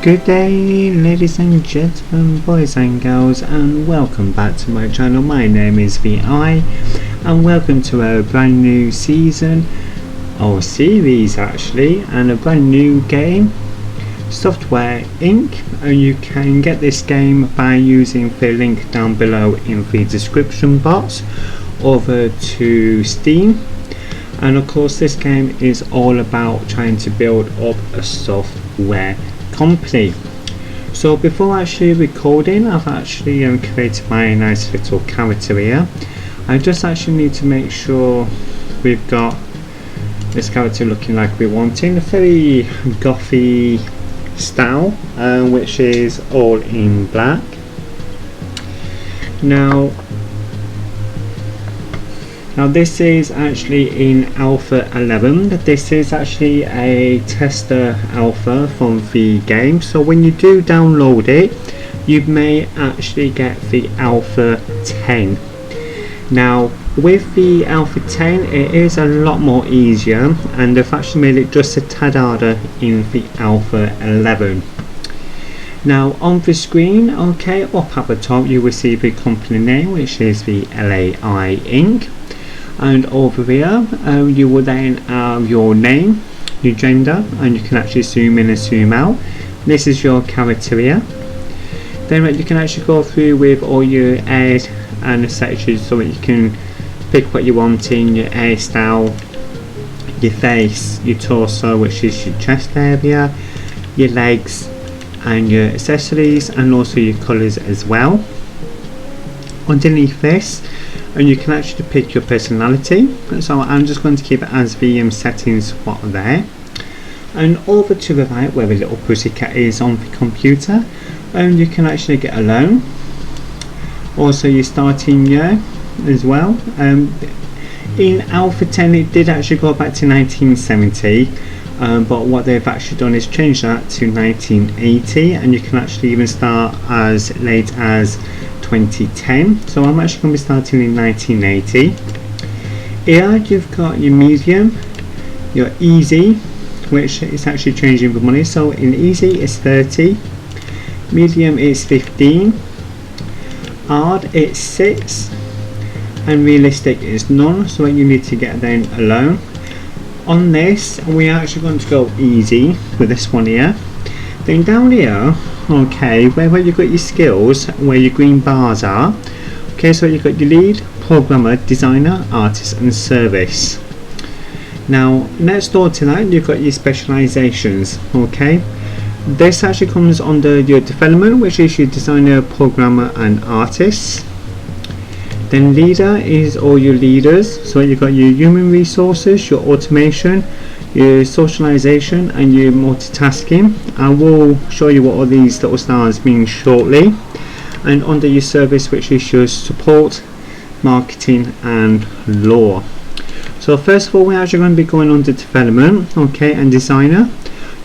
Good day, ladies and gentlemen, boys and girls, and welcome back to my channel. My name is VI, and welcome to a brand new season, or series actually, and a brand new game, Software Inc. And you can get this game by using the link down below in the description box over to Steam. And of course, this game is all about trying to build up a software company. So before actually recording, I've actually created my nice little character here. I just actually need to make sure we've got this character looking like we want in a very gothy style, which is all in black. Now this is actually in Alpha 11. This is actually a tester alpha from the game, so when you do download it, you may actually get the Alpha 10. Now with the Alpha 10, it is a lot more easier, and they've actually made it just a tad harder in the Alpha 11. Now on the screen, okay, up at the top you will see the company name, which is the LAI Inc. And over here you will then have your name, your gender, and you can actually zoom in and zoom out. This is your character here. Then you can actually go through with all your head and sections, so that you can pick what you want in your hairstyle, your face, your torso, which is your chest area, your legs, and your accessories, and also your colours as well. Underneath this, and you can actually pick your personality, so I'm just going to keep it as VM settings what there. And over to the right, where the little pussycat is on the computer, and you can actually get a loan. Also your starting year as well. In Alpha 10 it did actually go back to 1970, but what they've actually done is change that to 1980, and you can actually even start as late as 2010. So I'm actually going to be starting in 1980. Here you've got your medium, your easy, which is actually changing the money. So in easy it's 30, medium is 15, hard it's 6, and realistic is none, so you need to get then a loan. On this we're actually going to go easy with this one here. Then down here, okay, where you've got your skills, where your green bars are, okay, so you've got your lead, programmer, designer, artist, and service. Now next door to that you've got your specializations. Okay, this actually comes under your development, which is your designer, programmer, and artist. Then leader is all your leaders, so you've got your human resources, your automation, your socialization, and your multitasking. I will show you what all these little stars mean shortly. And under your service, which is your support, marketing, and law. So first of all, we're actually going to be going under development, okay, and designer.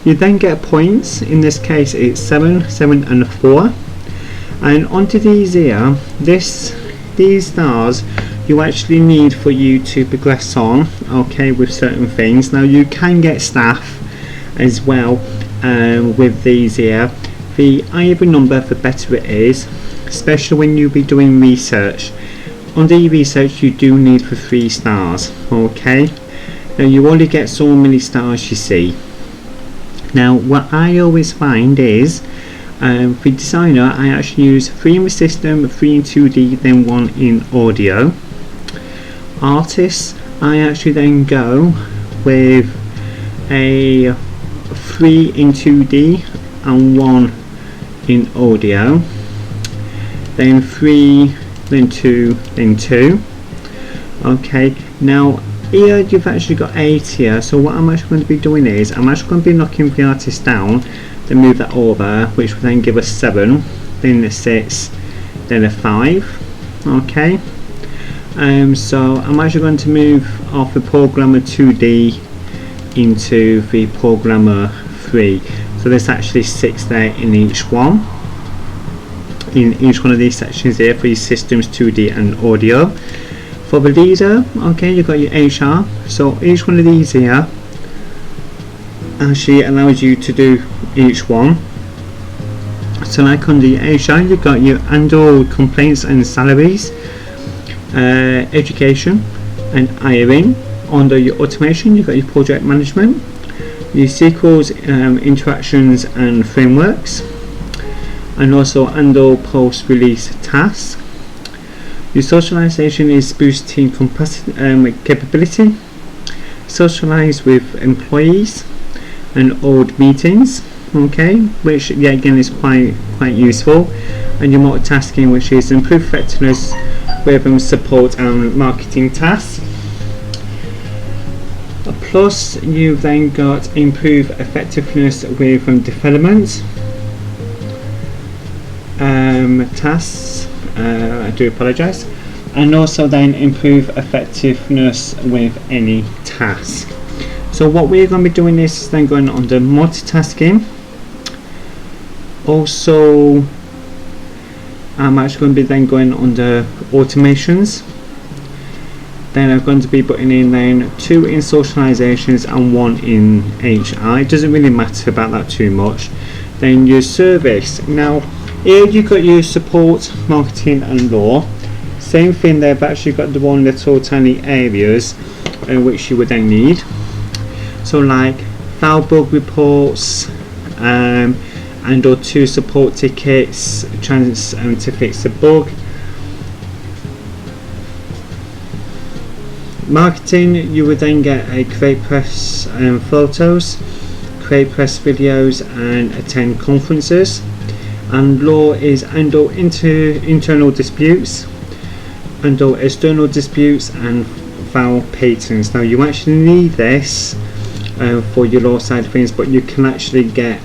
You then get points. In this case it's 7, 7 and 4. And onto these here, these stars you actually need for you to progress on, okay, with certain things. Now you can get staff as well with these here. The higher the number, the better it is, especially when you be doing research. Under your research you do need for 3 stars, okay. Now you only get so many stars, you see. Now what I always find is for designer I actually use 3 in the system, 3 in 2D, then 1 in audio. Artists, I actually then go with a 3 in 2D and 1 in audio, then 3, then 2, then 2. Okay, now here you've actually got 8 here, so what I'm actually going to be doing is I'm actually going to be knocking the artist down, then move that over, which will then give us 7, then a 6, then a 5. Okay, so I'm actually going to move off the programmer 2D into the programmer 3. So there's actually 6 there in each one. In each one of these sections here for your systems, 2D and audio. For the leader, okay, you've got your HR. So each one of these here actually allows you to do each one. So like under your HR, you've got your annual complaints and salaries, education and hiring. Under your automation, you've got your project management, your SQL's interactions and frameworks, and also under post-release tasks. Your socialization is boosting capability, socialize with employees and hold meetings, okay, which yeah, again is quite useful. And your multitasking, which is improve effectiveness with support and marketing tasks. Plus you've then got improve effectiveness with development tasks, I do apologise, and also then improve effectiveness with any task. So what we're going to be doing is then going on the multitasking. Also I'm actually going to be then going on the automations. Then I'm going to be putting in then 2 in socializations and 1 in HR. It doesn't really matter about that too much. Then your service. Now here you've got your support, marketing and law. Same thing there, but actually got the one little tiny areas which you would then need. So like file bug reports and or 2 support tickets, chance to fix a bug. Marketing, you would then get a create press photos, create press videos and attend conferences. And law is handle internal disputes, handle external disputes and file patents. Now you actually need this for your law side of things, but you can actually get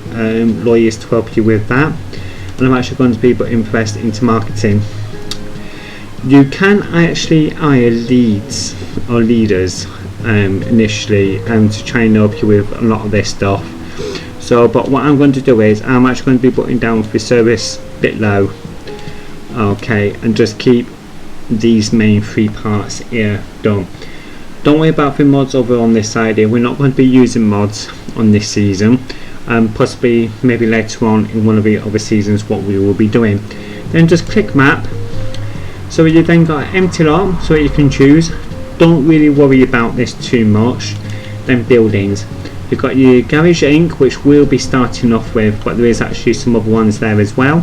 lawyers to help you with that. And I'm actually going to be putting press into marketing. You can actually hire leads or leaders initially to try and help you with a lot of this stuff. So but what I'm going to do is I'm actually going to be putting down the service a bit low, okay, and just keep these main 3 parts here done. Don't worry about the mods over on this side here. We're not going to be using mods on this season, possibly maybe later on in one of the other seasons what we will be doing. Then just click map. So you then got an empty lot so you can choose. Don't really worry about this too much. Then buildings. You've got your Garage Inc, which we'll be starting off with, but there is actually some other ones there as well.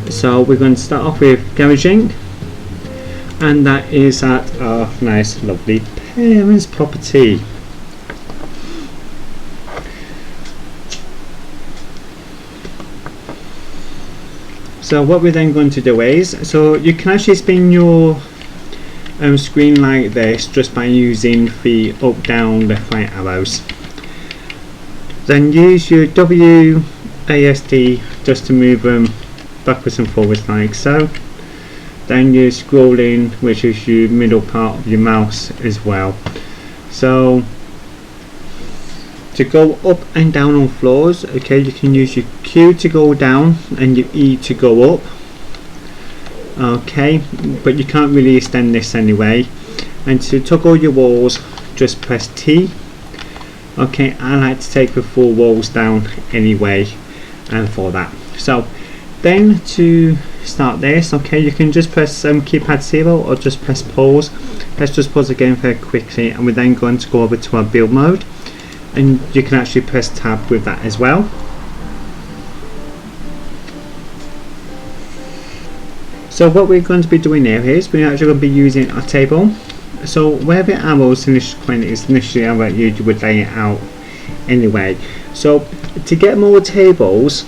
So we're going to start off with Garage Inc, and that is at our nice lovely parents' property. So what we're then going to do is, so you can actually spin your screen like this just by using the up, down, left, right arrows. Then use your WASD just to move them backwards and forwards like so. Then you're scrolling, which is your middle part of your mouse as well. So to go up and down on floors, okay, you can use your Q to go down and your E to go up, okay, but you can't really extend this anyway. And to toggle your walls, just press T. Okay, I like to take the 4 walls down anyway, and for that. So then to start this, okay, you can just press keypad 0 or just press pause. Let's just pause again very quickly, and we're then going to go over to our build mode, and you can actually press tab with that as well. So what we're going to be doing here is we're actually going to be using our table. So where the arrows initially point is initially how you would lay it out anyway. So to get more tables,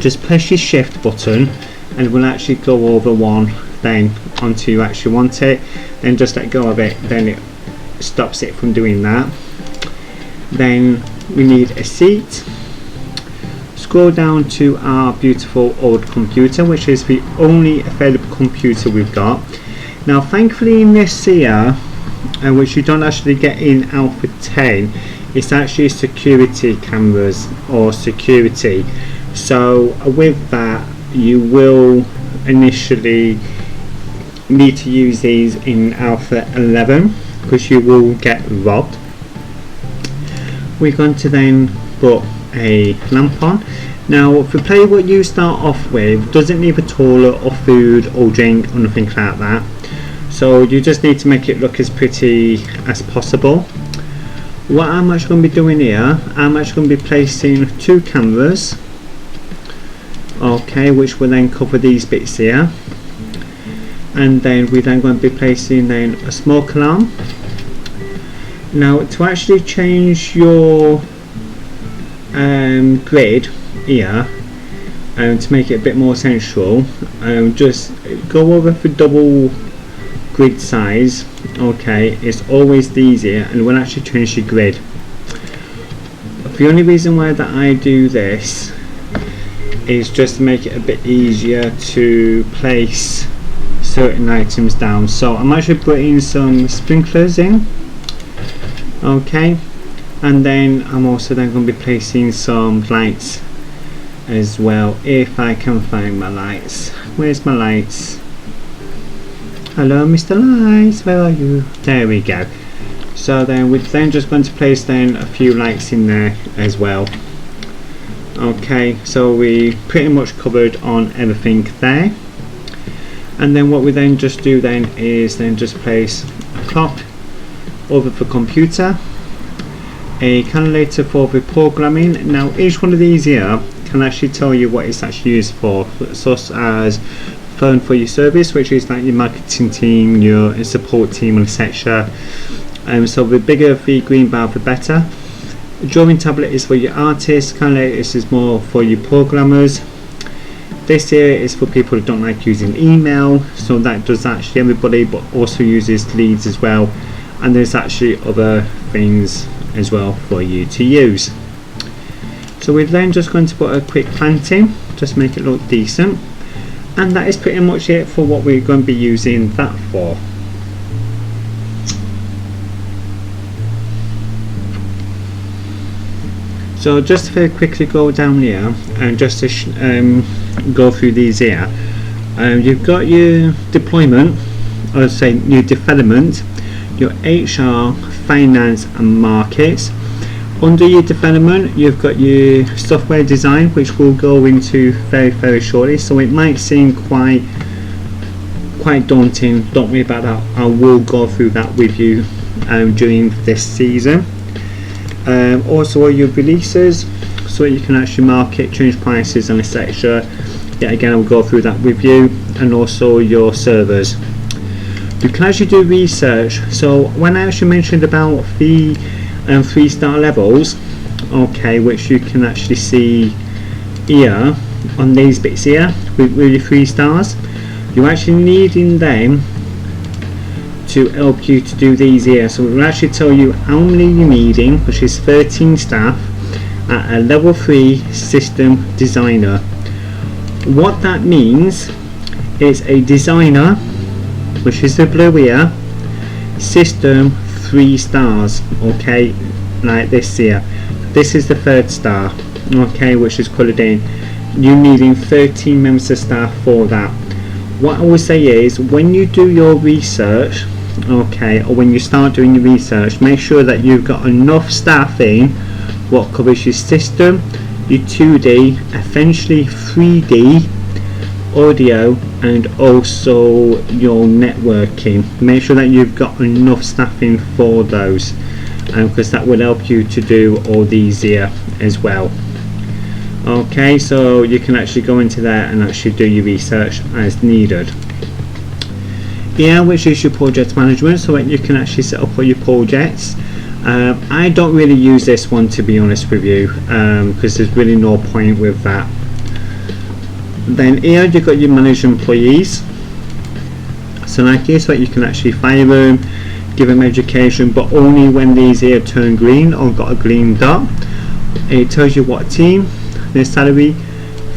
just press your shift button and we'll actually go over one then until you actually want it, then just let go of it, then it stops it from doing that. Then we need a seat. Scroll down to our beautiful old computer, which is the only available computer we've got. Now thankfully in this here, which you don't actually get in Alpha 10, it's actually security cameras or security. So with that you will initially need to use these in Alpha 11 because you will get robbed. We're going to then put a lamp on. Now the player what you start off with doesn't need a toilet or food or drink or nothing like that, so you just need to make it look as pretty as possible. What I'm actually going to be doing here, I'm actually going to be placing 2 cameras, okay, which will then cover these bits here, and then we're then going to be placing then a smoke alarm. Now to actually change your grid here, to make it a bit more central, just go over for double grid size, okay, it's always easier and will actually change your grid. The only reason why that I do this is just to make it a bit easier to place certain items down. So I'm actually putting some sprinklers in, okay, and then I'm also then going to be placing some lights as well, if I can find my lights. Where's my lights? Hello Mr. Lights, where are you? There we go. So then we're then just going to place then a few lights in there as well. Okay, so we pretty much covered on everything there. And then what we then just do then is then just place a clock over for computer, a calculator for the programming. Now each one of these here can actually tell you what it's actually used for, such as phone for your service, which is like your marketing team, your support team, etc. So the bigger the green bar the better. Drawing tablet is for your artists, calculator is more for your programmers. This here is for people who don't like using email, so that does actually everybody, but also uses leads as well, and there's actually other things as well for you to use. So we're then just going to put a quick plant in, just make it look decent, and that is pretty much it for what we're going to be using that for. So just to very quickly go down here and just to go through these here, you've got your deployment, or say your development, your HR, finance and markets. Under your development you've got your software design, which we'll go into very shortly, so it might seem quite daunting. Don't worry about that, I will go through that with you during this season. Also your releases, so you can actually market, change prices and etc. Yeah, again I'll go through that with you. And also your servers. You can actually do research. So when I actually mentioned about the 3-star levels, okay, which you can actually see here on these bits here with really 3 stars, you're actually needing them to help you to do these here. So we'll actually tell you how many you're needing, which is 13 staff at a level 3 system designer. What that means is a designer, which is the blue here, system 3 stars, okay, like this here. This is the 3rd star, okay, which is coloured in. You're needing 13 members of staff for that. What I would say is, when you do your research, okay, or when you start doing your research, make sure that you've got enough staff in what covers your system, your 2D, eventually 3D, audio, and also your networking. Make sure that you've got enough staffing for those, because that will help you to do all these here as well. Okay, so you can actually go into there and actually do your research as needed. Here, which is your project management, so that you can actually set up all your projects. I don't really use this one, to be honest with you, because there's really no point with that. Then here you've got your managed employees, so like this, so that you can actually fire them, give them education, but only when these here turn green or got a green dot. It tells you what team, their salary,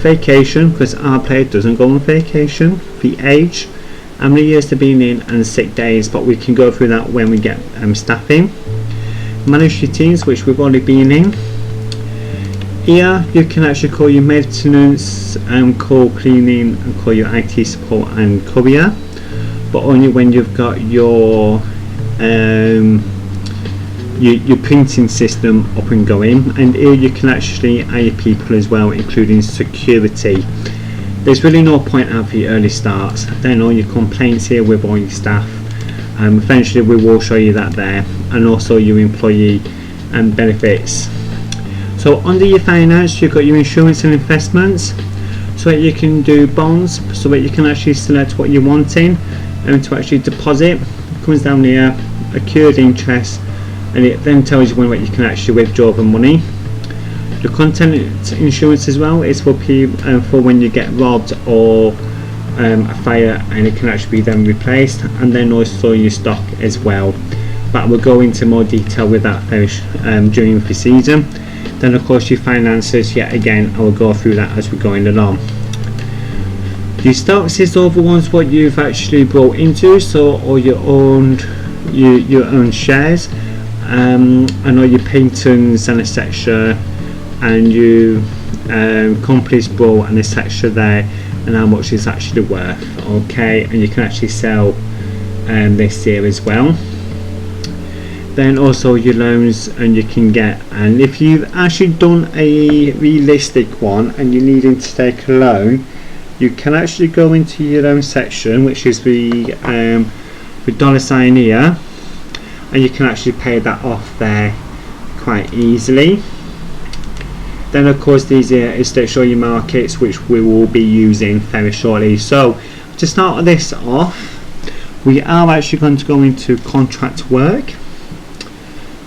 vacation, because our player doesn't go on vacation, the age, how many years they've been in, and sick days, but we can go through that when we get staffing. Manage your teams, which we've already been in. Here you can actually call your maintenance and call cleaning and call your IT support and courier, but only when you've got your your printing system up and going, and here you can actually hire people as well, including security. There's really no point at the early starts. Then all your complaints here with all your staff, eventually we will show you that there, and also your employee and benefits. So under your finance, you've got your insurance and investments, so that you can do bonds, so that you can actually select what you're wanting and to actually deposit. It comes down here, accrued interest, and it then tells you when you can actually withdraw the money. The content insurance as well is for when you get robbed or a fire, and it can actually be then replaced, and then also your stock as well, but we'll go into more detail with that during the season. Then of course your finances, yet again I will go through that as we're going along. Your stocks is all the ones what you've actually brought into, so all your own shares, and all your patents and etc, and your companies brought and etc there, and how much it's actually worth. Okay, and you can actually sell this here as well. Then also your loans, and you can get, and if you've actually done a realistic one and you're needing to take a loan, you can actually go into your loan section, which is the $sign here, and you can actually pay that off there quite easily. Then of course these here is to show you markets, which we will be using very shortly. So to start this off, we are actually going to go into contract work,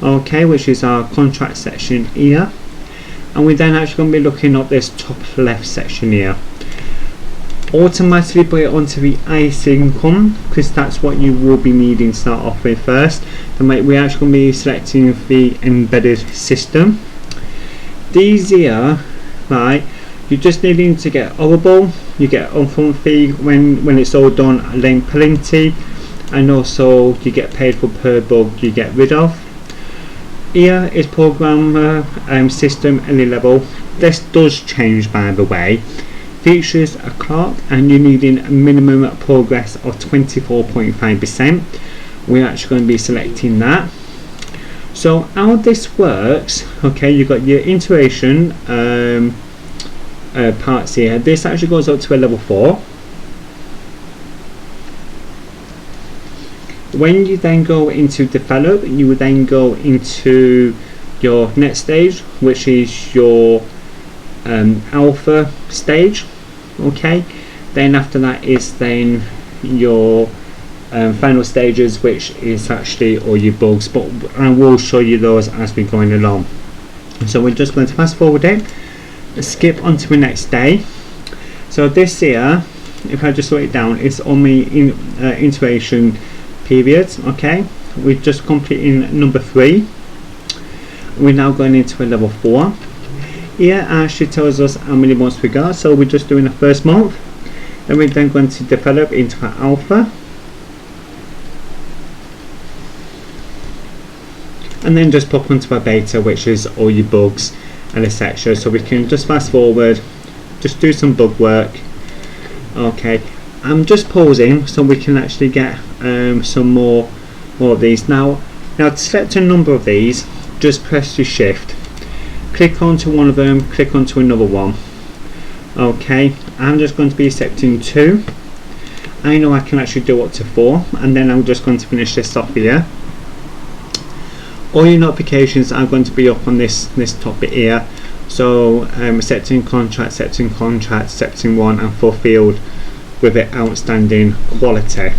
okay, which is our contract section here, and we're then actually going to be looking at this top left section here. Automatically put it onto the ICE income, because that's what you will be needing to start off with first. Then we're actually going to be selecting the embedded system. These here, right, you're just needing to get Audible, you get upfront fee when it's all done, and then plenty, and also you get paid for per bug you get rid of. Here is programmer system any level. This does change, by the way. Features a clock, and you're needing a minimum progress of 24.5%. We're actually going to be selecting that. So how this works, okay, you've got your integration parts here. This actually goes up to a level 4. When you then go into develop, you would then go into your next stage, which is your alpha stage. Okay, then after that is then your final stages, which is actually all your bugs, but I will show you those as we're going along. So we're just going to fast forward it, skip onto the next day. So this here, if I just write it down, it's only in integration period. Okay, we're just completing number 3. We're now going into a level 4. Here actually tells us how many months we got, so we're just doing the first month. Then we're then going to develop into an alpha, and then just pop onto a beta, which is all your bugs and etc. So we can just fast forward, just do some bug work. Okay, I'm just pausing so we can actually get some more of these. Now to select a number of these, just press your shift, click onto one of them, click onto another one. Okay, I'm just going to be selecting 2. I know I can actually do up to 4, and then I'm just going to finish this off here. All your notifications are going to be up on this top bit here. So accepting contract, accepting 1, and fulfilled with it outstanding quality.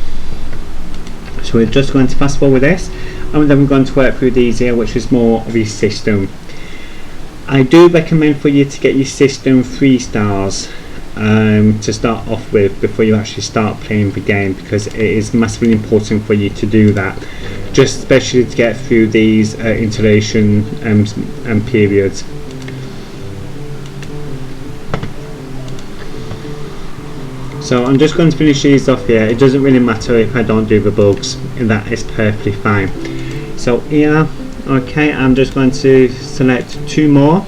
So we're just going to fast forward this, and then we're going to work through these here, which is more of your system. I do recommend for you to get your system 3 stars to start off with before you actually start playing the game, because it is massively important for you to do that, just especially to get through these iteration periods. So I'm just going to finish these off here. It doesn't really matter if I don't do the bugs, and that is perfectly fine. So here, okay, I'm just going to select 2 more.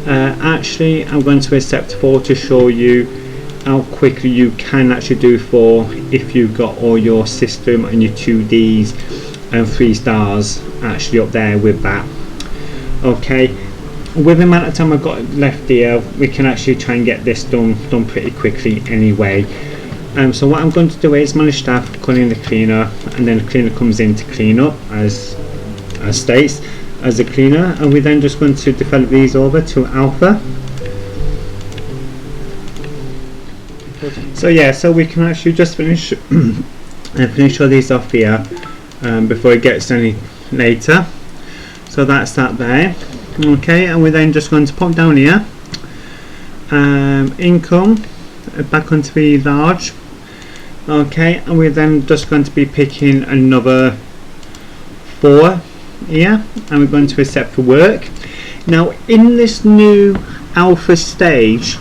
Actually, I'm going to accept 4 to show you how quickly you can actually do 4 if you've got all your system and your 2Ds and 3 stars actually up there with that. Okay, with the amount of time I've got left here, we can actually try and get this done pretty quickly anyway. So what I'm going to do is manage staff, call in the cleaner, and then the cleaner comes in to clean up as states as a cleaner, and we're then just going to develop these over to alpha. So yeah, so we can actually just finish all these off here before it gets any later. So that's that there. Okay, and we're then just going to pop down here, income, back onto the large. Okay, and we're then just going to be picking another 4 here, and we're going to accept for work. Now in this new alpha stage,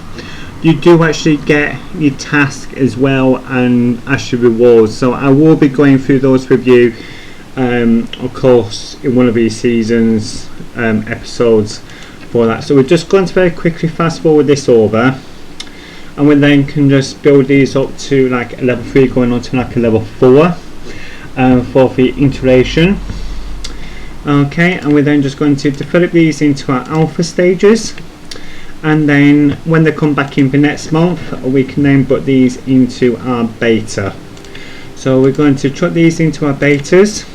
you do actually get your task as well and actually rewards, so I will be going through those with you of course in one of these seasons episodes for that. So we're just going to very quickly fast forward this over, and we then can just build these up to like a level 3 going on to like a level 4 for the integration. Okay, and we're then just going to develop these into our alpha stages, and then when they come back in for next month, we can then put these into our beta. So we're going to chuck these into our betas.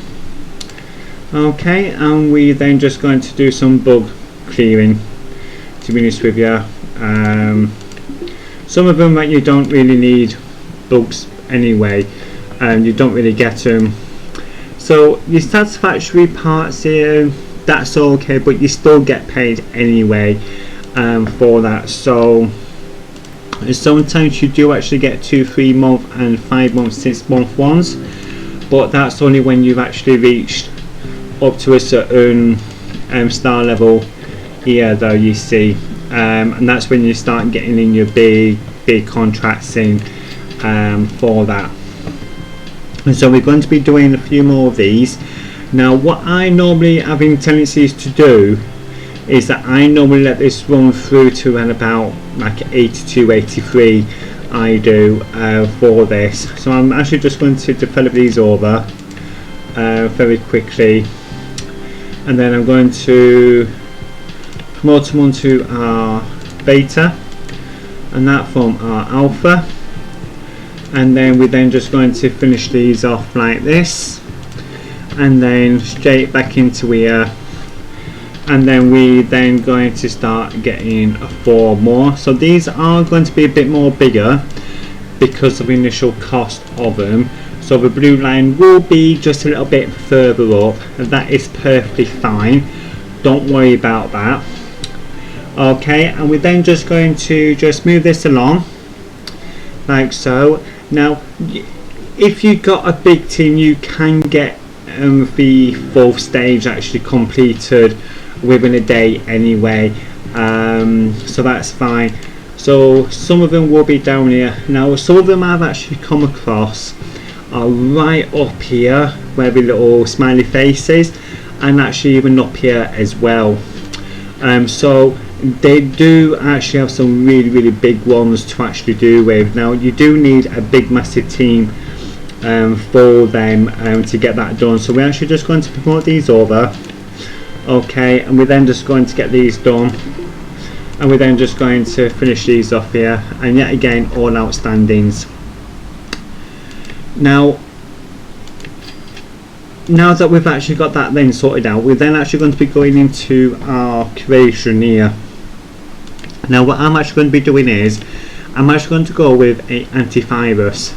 Okay, and we then just going to do some bug clearing, to be honest with you. Some of them that you don't really need bugs anyway, and you don't really get them. So your satisfactory parts here, that's okay, but you still get paid anyway for that. So sometimes you do actually get 2, 3 month and 5 month, 6 month ones, but that's only when you've actually reached up to a certain star level here though, you see, and that's when you start getting in your big contracts in for that. And so we're going to be doing a few more of these. Now what I normally have in tendencies to do is that I normally let this run through to around about like 82, 83 I do for this. So I'm actually just going to develop these over very quickly, and then I'm going to promote them onto our beta, and that from our alpha, and then we're then just going to finish these off like this, and then straight back into here, and then we then going to start getting 4 more. So these are going to be a bit more bigger because of the initial cost of them. So the blue line will be just a little bit further up, and that is perfectly fine, don't worry about that. Okay, and we're then just going to just move this along like so. Now if you've got a big team, you can get the 4th stage actually completed within a day anyway, so that's fine. So some of them will be down here. Now some of them I've actually come across are right up here where the little smiley face is, and actually even up here as well. So they do actually have some really big ones to actually do with. Now you do need a big massive team for them to get that done. So we're actually just going to promote these over. Okay, and we're then just going to get these done, and we're then just going to finish these off here, and yet again all outstandings. Now that we've actually got that then sorted out, we're then actually going to be going into our creation here. Now what I'm actually going to be doing is I'm actually going to go with a antivirus.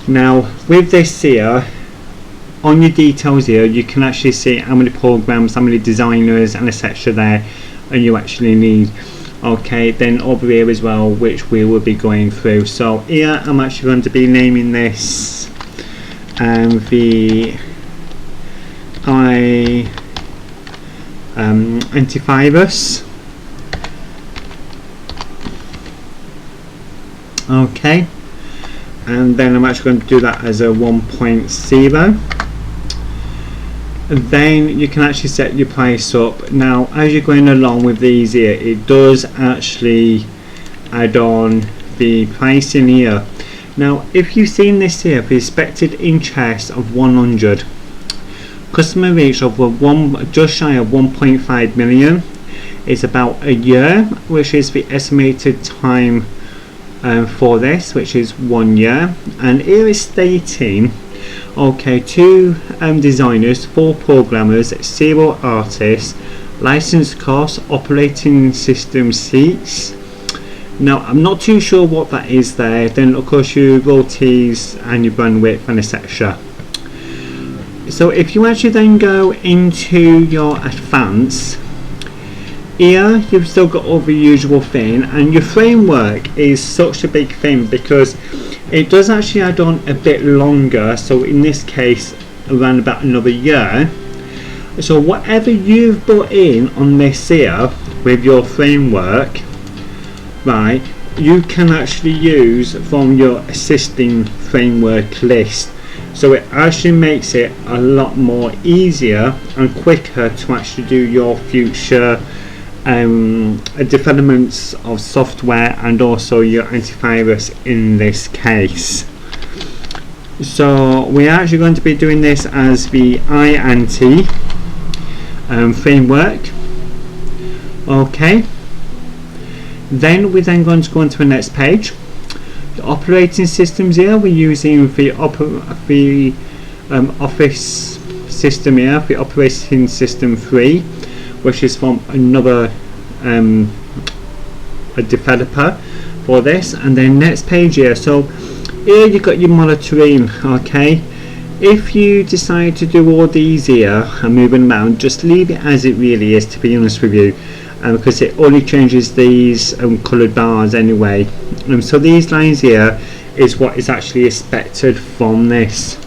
Now with this here, on your details here, you can actually see how many programs, how many designers and etc there, and you actually need. Okay, then over here as well, which we will be going through. So here I'm actually going to be naming this the antivirus. Okay, and then I'm actually going to do that as a 1.0. and then you can actually set your price up. Now as you're going along with these here, it does actually add on the pricing here. Now if you've seen this here, the expected interest of 100 customer reach of just shy of 1.5 million. It's about a year, which is the estimated time for this, which is 1 year. And here is stating, okay, 2 designers, 4 programmers, 0 artists, license costs, operating system seats. Now I'm not too sure what that is there. Then of course your royalties and your bandwidth and etc. So if you actually then go into your advanced, here you've still got all the usual thing, and your framework is such a big thing because it does actually add on a bit longer, so in this case around about another year. So whatever you've put in on this here with your framework, right, you can actually use from your existing framework list. So it actually makes it a lot more easier and quicker to actually do your future developments of software and also your antivirus in this case. So we're actually going to be doing this as the iAnti framework. Okay, then we're then going to go on to the next page. The operating systems here, we're using the Office system here, the operating system 3, which is from another a developer for this. And then next page here, so here you got your monitoring. Okay, if you decide to do all these here and move them around, just leave it as it really is, to be honest with you, because it only changes these coloured bars anyway. So these lines here is what is actually expected from this.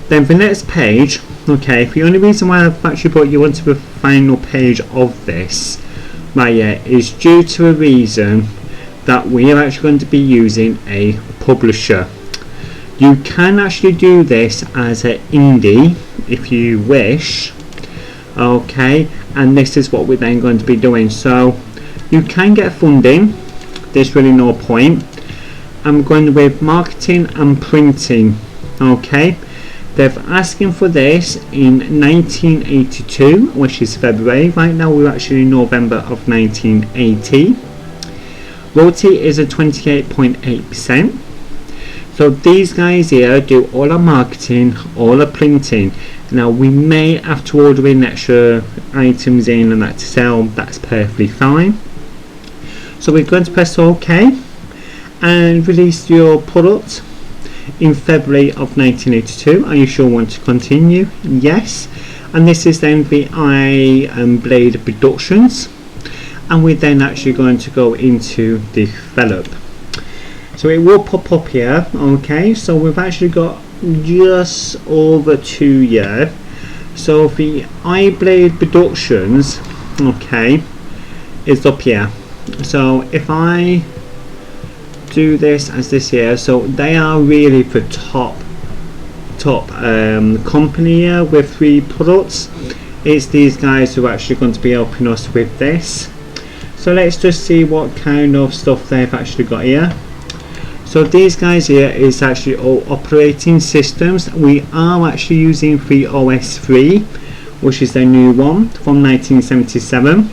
Then the next page, okay, the only reason why I've actually brought you onto the final page of this right here is due to a reason that we are actually going to be using a publisher. You can actually do this as an indie if you wish, okay, and this is what we're then going to be doing. So you can get funding, there's really no point. I'm going with marketing and printing. Okay, they're asking for this in 1982, which is February. Right now we're actually in November of 1980. Royalty is at 28.8%. So these guys here do all our marketing, all our printing. Now we may have to order in extra items in and that to sell, that's perfectly fine. So we're going to press OK and release your product in February of 1982. Are you sure want to continue? Yes. And this is then the Blade Productions, and we're then actually going to go into develop. So it will pop up here. Okay, so we've actually got just over 2 years. So the Blade Productions, okay, is up here. So if I do this as this here, so they are really the top company here with 3 products. It's these guys who are actually going to be helping us with this. So let's just see what kind of stuff they've actually got here. So these guys here is actually all operating systems. We are actually using FreeOS 3, which is their new one from 1977,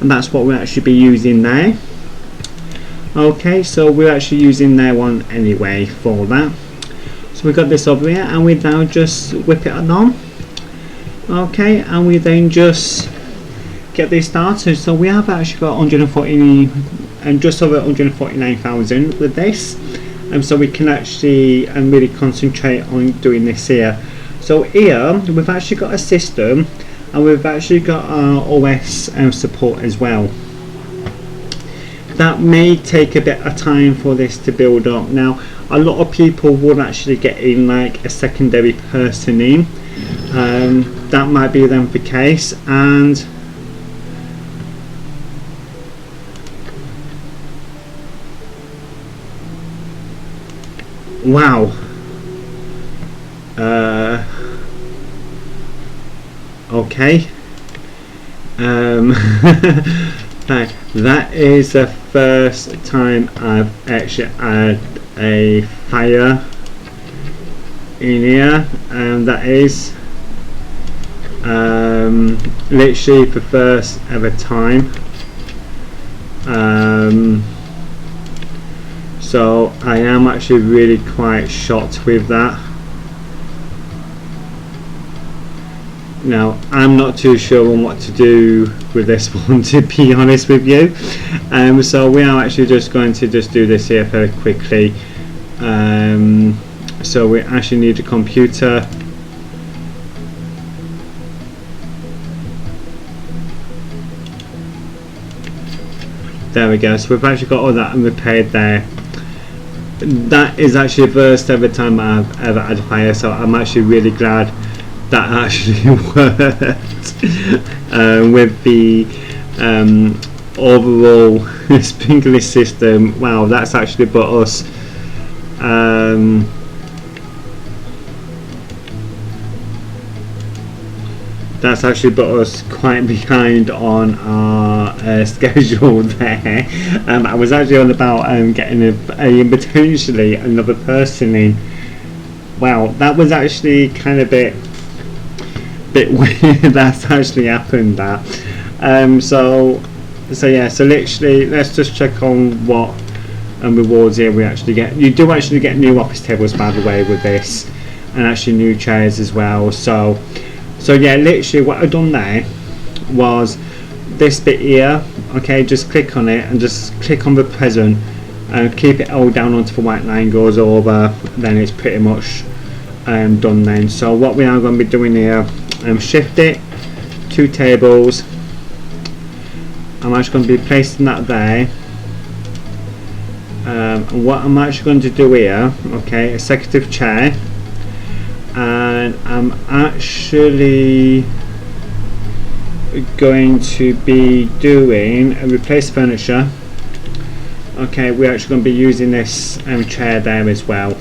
and that's what we'll actually be using there. Okay, so we're actually using their one anyway for that. So we've got this over here, and we now just whip it on. Okay, and we then just get this started. So we have actually got 140 and just over 149,000 with this, and so we can actually really concentrate on doing this here. So here we've actually got a system, and we've actually got our OS support as well. That may take a bit of time for this to build up. Now a lot of people would actually get in like a secondary person in, that might be then the case. And wow, okay, that is the first time I've actually had a fire in here, and that is literally for first ever time. So I am actually really quite shocked with that. Now I'm not too sure on what to do with this one, to be honest with you. So we are actually just going to just do this here very quickly. So we actually need a computer. There we go. So we've actually got all that repaired there. That is actually the first ever time I've ever had fire, so I'm actually really glad that actually worked. With the overall sprinkler system, wow, that's actually put us that's actually put us quite behind on our schedule there. I was actually on about getting potentially another person in. Wow, that was actually kind of bit weird. That's actually happened. That so yeah. So literally, let's just check on what rewards here we actually get. You do actually get new office tables, by the way, with this, and actually new chairs as well. So yeah, literally what I've done there was this bit here. Okay, just click on it and just click on the present and keep it held down until the white line goes over. Then it's pretty much done then. So what we are going to be doing here, shift it, 2 tables. I'm actually going to be placing that there. And what I'm actually going to do here, okay, executive chair, and I'm actually going to be doing a replace furniture. Okay, we're actually going to be using this chair there as well,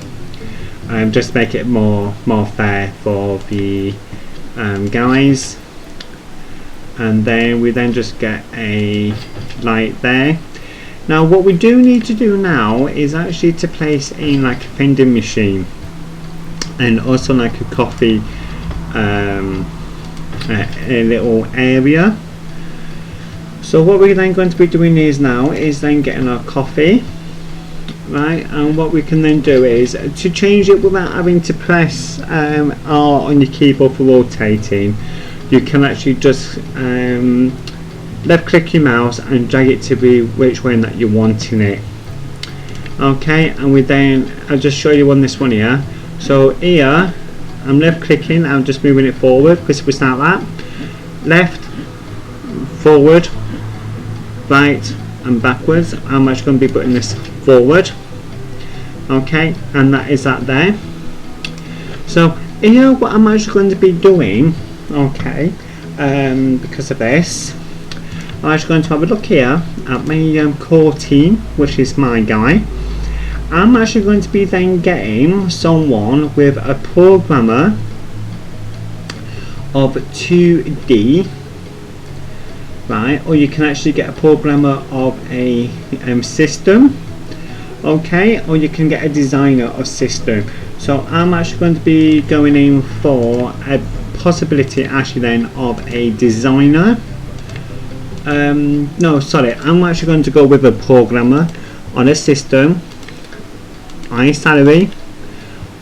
just to make it more fair for the guys. And then we then just get a light there. Now what we do need to do now is actually to place in like a vending machine and also like a coffee a little area. So what we're then going to be doing is now is then getting our coffee, right? And what we can then do is to change it without having to press R on your keyboard for rotating. You can actually just left click your mouse and drag it to be which way that you're wanting it. Okay, and we then I'll just show you on this one here. So here I'm left clicking, I'm just moving it forward because if we start that, left, forward, right and backwards. I'm actually going to be putting this forward. Okay, and that is that there. So here what I'm actually going to be doing, okay, because of this, I'm actually going to have a look here at my core team, which is my guy. I'm actually going to be then getting someone with a programmer of 2D, right? Or you can actually get a programmer of a system, okay? Or you can get a designer of system. So I'm actually going to be going in for a possibility actually then of a designer. No, sorry, I'm actually going to go with a programmer on a system, high salary,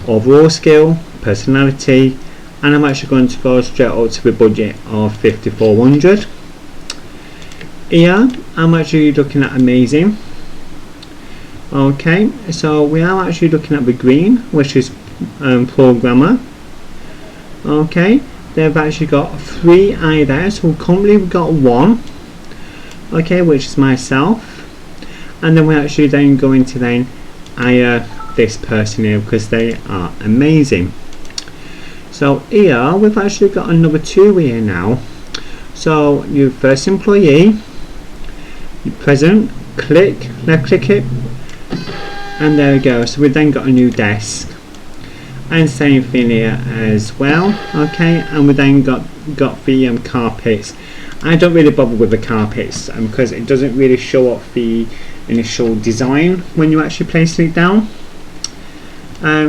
overall skill, personality, and I'm actually going to go straight up to the budget of 5,400. Here I'm actually looking at amazing. Okay, so we are actually looking at the green, which is programmer. Okay, they've actually got 3 there, so currently we've got 1. Okay, which is myself, and then we're actually then going to then hire this person here because they are amazing. So here we've actually got another 2 here now. So your first employee, your present, click, left click it, and there we go. So we've then got a new desk, and same thing here as well. Okay, and we then got the carpets. I don't really bother with the carpets because it doesn't really show up the initial design when you actually place it down.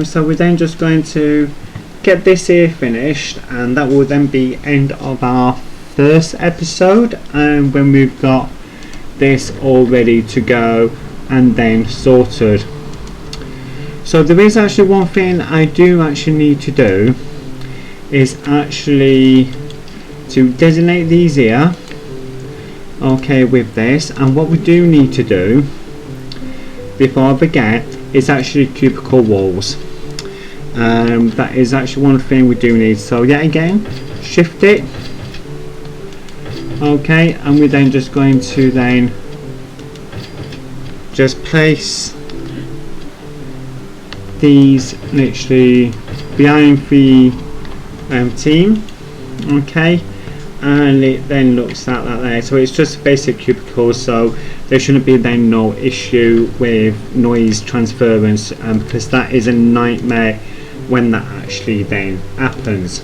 So we're then just going to get this here finished, and that will then be end of our first episode, and when we've got this all ready to go and then sorted. So there is actually one thing I do actually need to do, is actually to designate these here, okay, with this. And what we do need to do before I forget is actually cubicle walls. That is actually one thing we do need. So yet again, shift it, okay, and we're then just going to then just place these literally behind the team, okay, and it then looks like that there. So it's just basic cubicles, so there shouldn't be then no issue with noise transference, because that is a nightmare when that actually then happens.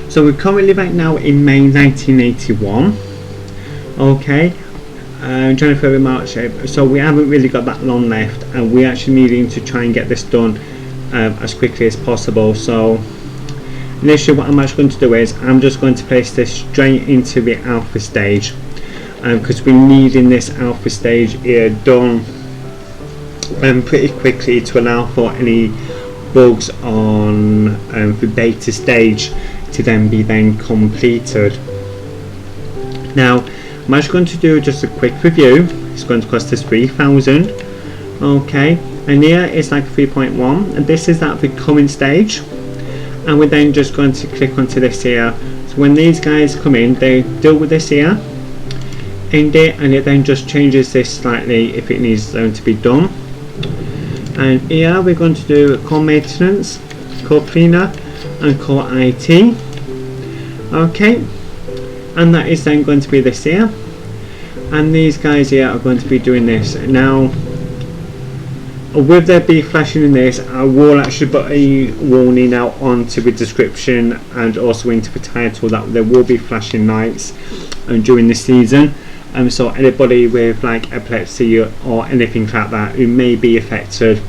So we're currently right now in May 1981, okay, January, February, March, April. So we haven't really got that long left, and we're actually needing to try and get this done as quickly as possible. So initially what I'm actually going to do is I'm just going to place this straight into the alpha stage, because we're needing this alpha stage here done pretty quickly to allow for any bugs on the beta stage to then be completed. Now I'm actually going to do just a quick review. It's going to cost us 3,000, okay, and here it's like 3.1, and this is at the current stage, and we're then just going to click onto this here. So when these guys come in, they deal with this here, end it, and it then just changes this slightly if it needs to be done. And here we're going to do core maintenance, core cleaner, and core IT, okay, and that is then going to be this here, and these guys here are going to be doing this. Now with there be flashing in this, I will actually put a warning out onto the description and also into the title that there will be flashing lights during the season, so anybody with like epilepsy or anything like that who may be affected,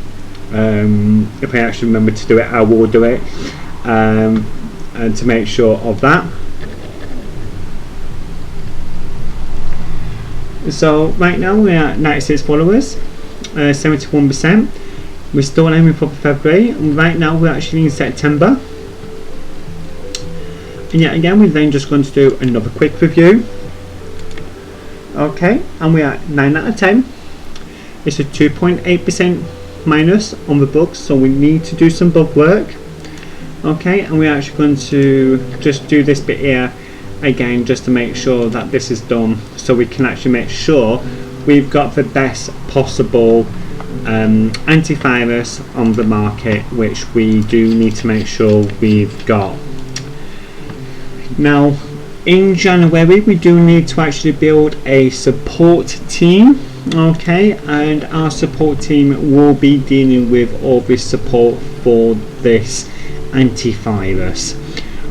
if I actually remember to do it, I will do it, and to make sure of that. So right now we're at 96 followers, 71%. We're still aiming for February, and right now we're actually in September. And yet again we're then just going to do another quick review, okay, and we're at 9 out of 10. It's a 2.8% minus on the bugs, so we need to do some bug work, okay, and we're actually going to just do this bit here again just to make sure that this is done, so we can actually make sure we've got the best possible antivirus on the market, which we do need to make sure we've got. Now in January we do need to actually build a support team, okay, and our support team will be dealing with all this support for this antivirus.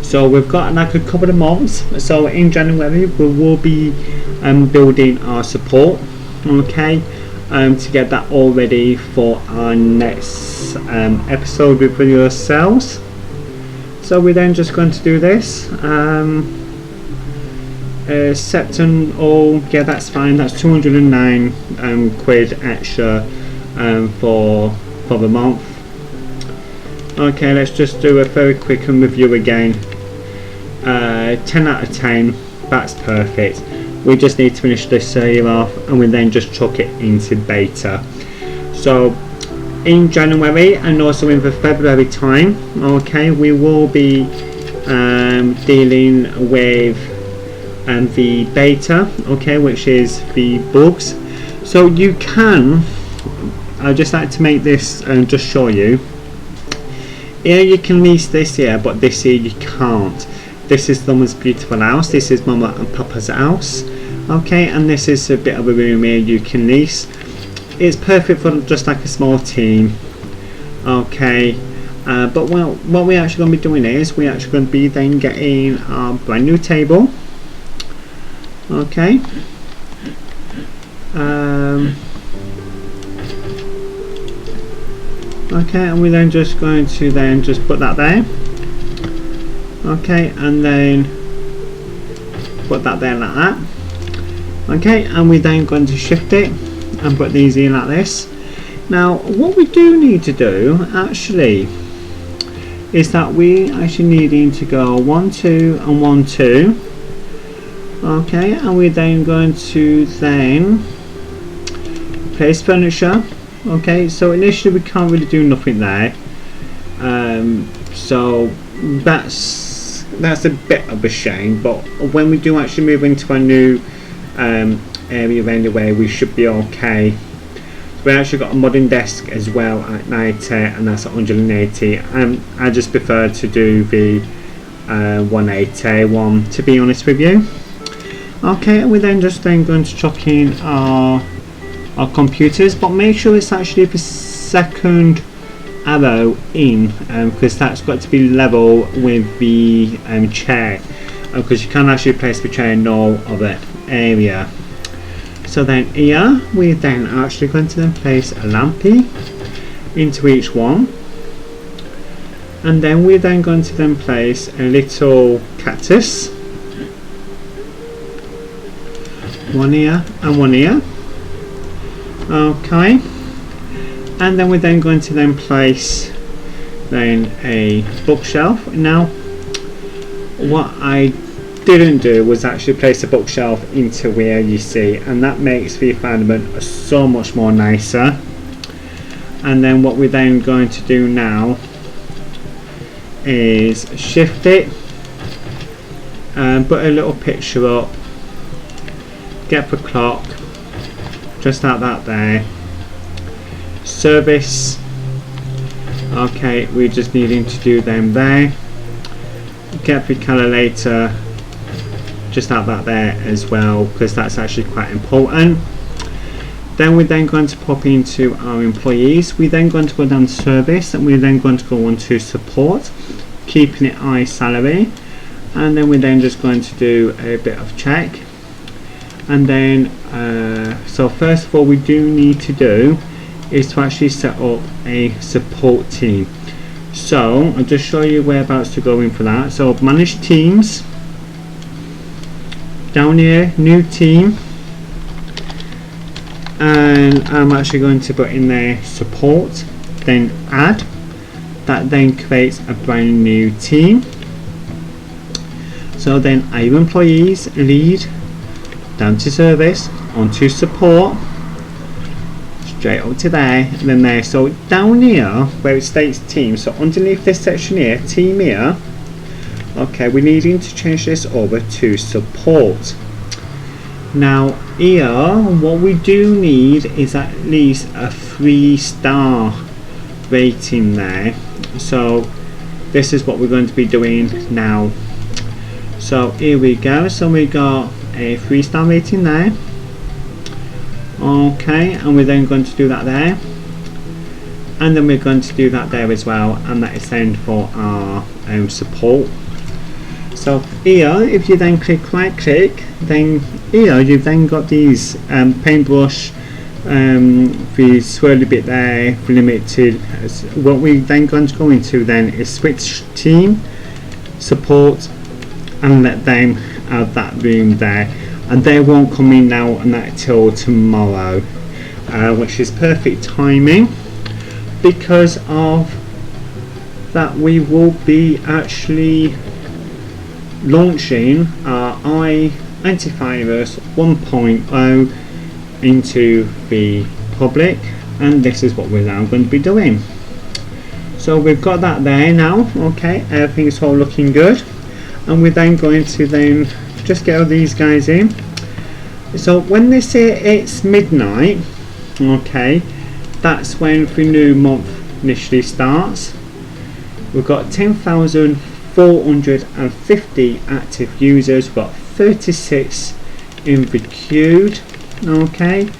So we've got like a couple of months, so in January we will be building our support, okay, to get that all ready for our next episode with yourselves. So we're then just going to do this, Septon, oh yeah, that's fine, that's 209 quid extra for the month. Okay, let's just do a very quick review again. 10 out of 10, that's perfect. We just need to finish this here off, and we then just chuck it into beta. So in January and also in the February time, okay, we will be dealing with the beta, okay, which is the bugs. So you can, I'd just like to make this just show you. Here you can lease this here, but this here you can't. This is someone's beautiful house, this is Mama and Papa's house, okay, and this is a bit of a room here you can lease. It's perfect for just like a small team, okay, but well, what we're actually going to be doing is we're actually going to be then getting our brand new table, okay, Okay, and we're then just going to then just put that there. Okay, and then put that there like that. Okay, and we're then going to shift it and put these in like this. Now what we do need to do actually is that we actually needing to go 1 2 and 1 2. Okay, and we're then going to then place furniture. Okay, so initially we can't really do nothing there, so that's a bit of a shame, but when we do actually move into a new area anyway, we should be okay. We actually got a modern desk as well at 90, and that's at 180. I just prefer to do the 180 one, to be honest with you. Okay, and we're then just then going to chuck in our computers, but make sure it's actually the second arrow in, because that's got to be level with the chair, because you can't actually place the chair in no other area. So then here we're then actually going to then place a lampy into each one, and then we're then going to then place a little cactus, one here and one here. Okay, and then we're then going to then place then a bookshelf. Now what I didn't do was actually place a bookshelf into where you see, and that makes the environment so much more nicer. And then what we're then going to do now is shift it and put a little picture up, get the clock just like that there, service. Okay, we're just needing to do them there, get the calculator just like that there as well, because that's actually quite important. Then we're then going to pop into our employees. We're then going to go down to service, and we're then going to go on to support, keeping it high salary, and then we're then just going to do a bit of check. And then so first of all, we do need to do is to actually set up a support team. So I'll just show you whereabouts to go in for that. So manage teams, down here, new team, and I'm actually going to put in there support, then add. That then creates a brand new team. So then our employees, lead, down to service, onto support, straight up to there, and then there. So down here where it states team, so underneath this section here, team here, okay, we're needing to change this over to support. Now here what we do need is at least a 3-star rating there, so this is what we're going to be doing now. So here we go, so we got a 3-star rating there. Okay, and we're then going to do that there, and then we're going to do that there as well, and that is then for our support. So here, if you then right click, then here you've then got these paintbrush, the swirly bit there, limited. What we then going to go into then is switch team, support, and let them have that room there, and they won't come in now and that till tomorrow, which is perfect timing, because of that we will be actually launching our antivirus 1.0 into the public, and this is what we're now going to be doing. So we've got that there now. Okay, everything's all looking good, and we're then going to then just get all these guys in. So when they say it's midnight, okay, that's when the new month initially starts. We've got 10,450 active users. We've got 36 in the queue. Okay,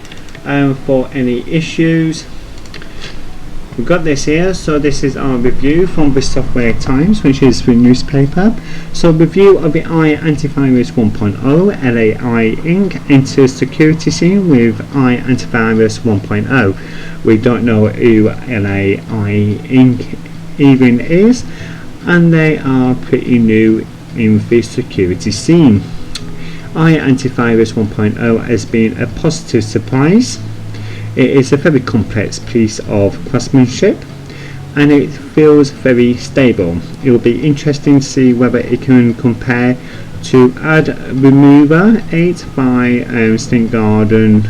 for any issues, we've got this here. So this is our review from the Software Times, which is the newspaper. So review of the AI Antivirus 1.0, LAI Inc. enters security scene with AI Antivirus 1.0. We don't know who LAI Inc. even is, and they are pretty new in the security scene. AI Antivirus 1.0 has been a positive surprise. It is a very complex piece of craftsmanship and it feels very stable. It will be interesting to see whether it can compare to Ad Remover 8 by Stick Garden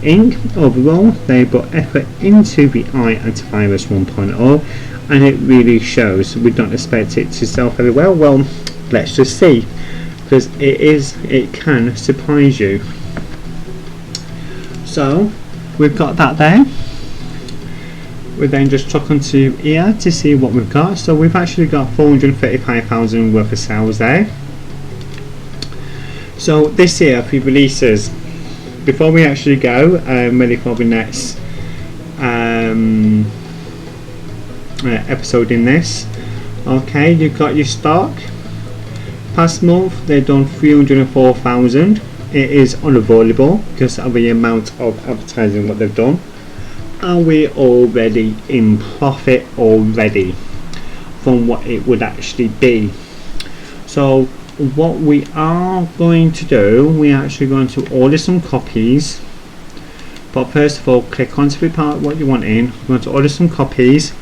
Inc. Overall, they put effort into the AI Antivirus 1.0 and it really shows. We don't expect it to sell very well. Well, let's just see, because it can surprise you. So we've got that there. We then just chuck onto here to see what we've got. So we've actually got 435,000 worth of sales there. So this year, for releases, before we actually go ready for the next episode in this, okay, you've got your stock. Past month they've done 304,000. It is unavoidable because of the amount of advertising what they've done, and we're already in profit already from what it would actually be. So what we are going to do, we're actually going to order some copies, but first of all click onto the part what you want in. We're going to order some copies,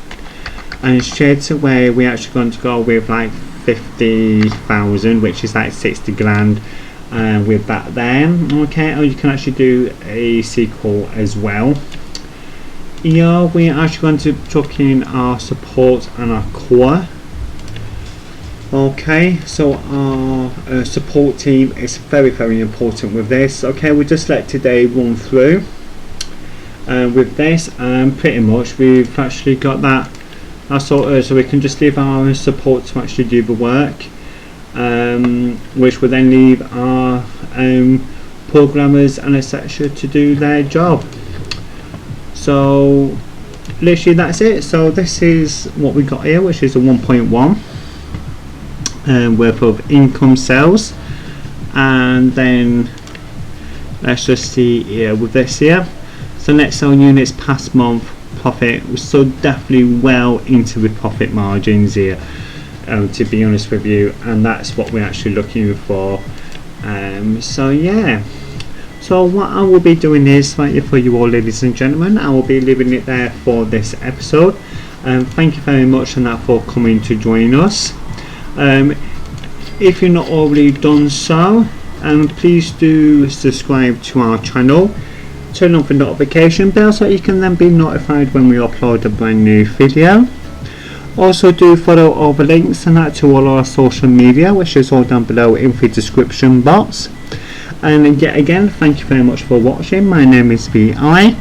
and straight away we're actually going to go with like 50,000, which is like 60 grand. With that there, okay, or you can actually do a sequel as well. Here we're actually going to chuck in our support and our core. Okay, so our support team is very important with this. Okay, we just let today run through with this, and pretty much we've actually got that sorted, so we can just leave our support to actually do the work. Which will then leave our programmers and etc. to do their job. So literally that's it. So this is what we got here, which is a 1.1 worth of income sales, and then let's just see here with this here. So net sale units past month profit, we're so definitely well into the profit margins here. To be honest with you, and that's what we're actually looking for. So yeah, so what I will be doing is right for you all, ladies and gentlemen, I will be leaving it there for this episode. Thank you very much and that for coming to join us. If you're not already done so, please do subscribe to our channel, turn on the notification bell so you can then be notified when we upload a brand new video. Also do follow all the links and that to all our social media, which is all down below in the description box. And yet again, thank you very much for watching. My name is VI,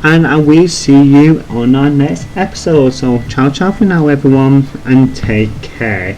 and I will see you on our next episode. So ciao for now everyone, and take care.